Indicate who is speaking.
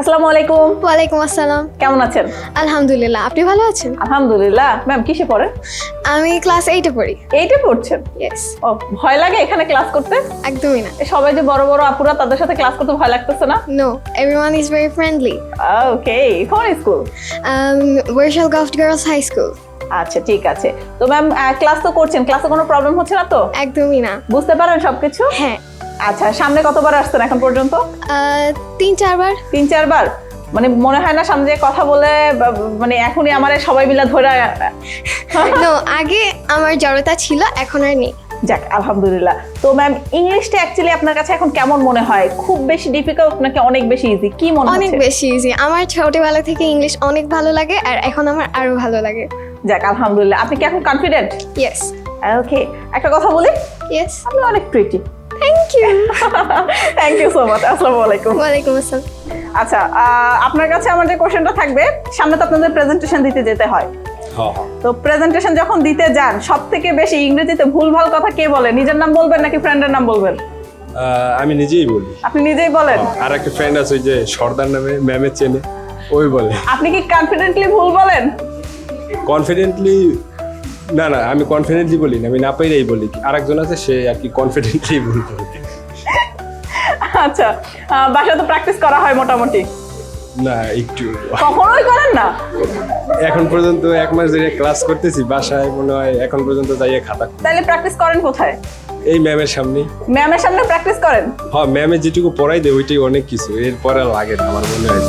Speaker 1: আসসালামু আলাইকুম।
Speaker 2: ওয়ালাইকুম আসসালাম।
Speaker 1: কেমন আছেন?
Speaker 2: আলহামদুলিল্লাহ, আপনি ভালো আছেন?
Speaker 1: আলহামদুলিল্লাহ। ম্যাম কিসে পড়েন?
Speaker 2: আমি ক্লাস 8 এ পড়ি।
Speaker 1: 8 এ পড়ছেন?
Speaker 2: ইয়েস।
Speaker 1: ও, ভয় লাগে এখানে ক্লাস করতে?
Speaker 2: একদমই না।
Speaker 1: এ সবাই যে বড় বড় আপুরা, তাদের সাথে ক্লাস করতে ভয় লাগতেছে না?
Speaker 2: No, everyone is very friendly.
Speaker 1: Okay, কোন স্কুল?
Speaker 2: বরিশাল গলফ গার্লস হাই স্কুল।
Speaker 1: আচ্ছা, ঠিক আছে। তো ম্যাম ক্লাস তো করছেন, ক্লাসে কোনো প্রবলেম হচ্ছে না তো?
Speaker 2: একদমই না।
Speaker 1: বুঝতে পারেন সবকিছু?
Speaker 2: হ্যাঁ।
Speaker 1: আচ্ছা, সামনে কতবার আসছেন এখন পর্যন্ত?
Speaker 2: 3-4 বার।
Speaker 1: 3-4 বার? মানে মনে হয় না সামনে যে কথা বলে মানে এখনই আমারে সবাই মিলে ধরে?
Speaker 2: নো, আগে আমার জড়তা ছিল, এখন আর নেই।
Speaker 1: যাক, আলহামদুলিল্লাহ। তো ম্যাম ইংলিশটা অ্যাকচুয়ালি আপনার কাছে এখন কেমন মনে হয়? খুব বেশি ডিফিকাল্ট নাকি অনেক বেশি ইজি? কি মনে হচ্ছে?
Speaker 2: অনেক বেশি ইজি। আমার ছোটবেলা থেকে ইংলিশ অনেক ভালো লাগে, আর এখন আমার আরো ভালো লাগে।
Speaker 1: যাক, আলহামদুলিল্লাহ। আপনি কি এখন কনফিডেন্ট?
Speaker 2: ইয়েস।
Speaker 1: ওকে, একটা কথা বলি,
Speaker 2: ইয়েস।
Speaker 1: আপনি অনেক pretty.
Speaker 2: Thank you.
Speaker 1: Thank you so much. আসসালামু আলাইকুম।
Speaker 2: ওয়ালাইকুম আসসালাম।
Speaker 1: আচ্ছা, আপনার কাছে আমার যে কোশ্চেনটা থাকবে, সামনে তো আপনাদের প্রেজেন্টেশন দিতে যেতে হয়। তো প্রেজেন্টেশন যখন দিতে যান, সব থেকে বেশি ইংরেজিতে ভুলভাল কথা কে বলে? নিজের নাম বলবেন নাকি ফ্রেন্ডের নাম বলবেন?
Speaker 3: আমি নিজেই বলি।
Speaker 1: আপনি নিজেই বলেন?
Speaker 3: আর একটা ফ্রেন্ড আছে ওই যে সর্দার নামে, ম্যামের চেনে, ওই বলে।
Speaker 1: আপনি কি কনফিডেন্টলি ভুল বলেন?
Speaker 3: কনফিডেন্টলি না, আমি কনফিডেন্টলি বলি না, আমি না পাইলেই বলি। আরেকজন আছে, সে আর কি কনফিডেন্টলি ভুল বলে।
Speaker 1: আচ্ছা, বাসায় তো প্র্যাকটিস করা হয় মোটামুটি?
Speaker 3: না, একটু
Speaker 1: কখনোই করেন না?
Speaker 3: এখন পর্যন্ত 1 মাস ধরে ক্লাস করতেছি, বাসায় মনে হয় এখন পর্যন্ত যাইয়ে খাতা।
Speaker 1: তাহলে প্র্যাকটিস করেন কোথায়?
Speaker 3: এই ম্যামের সামনে।
Speaker 1: ম্যামের সামনে প্র্যাকটিস করেন?
Speaker 3: হ্যাঁ, ম্যামের যেটুকু পড়াই দেয় ওইটাই অনেক কিছু, এরপরে লাগে না আমার মনে হয়।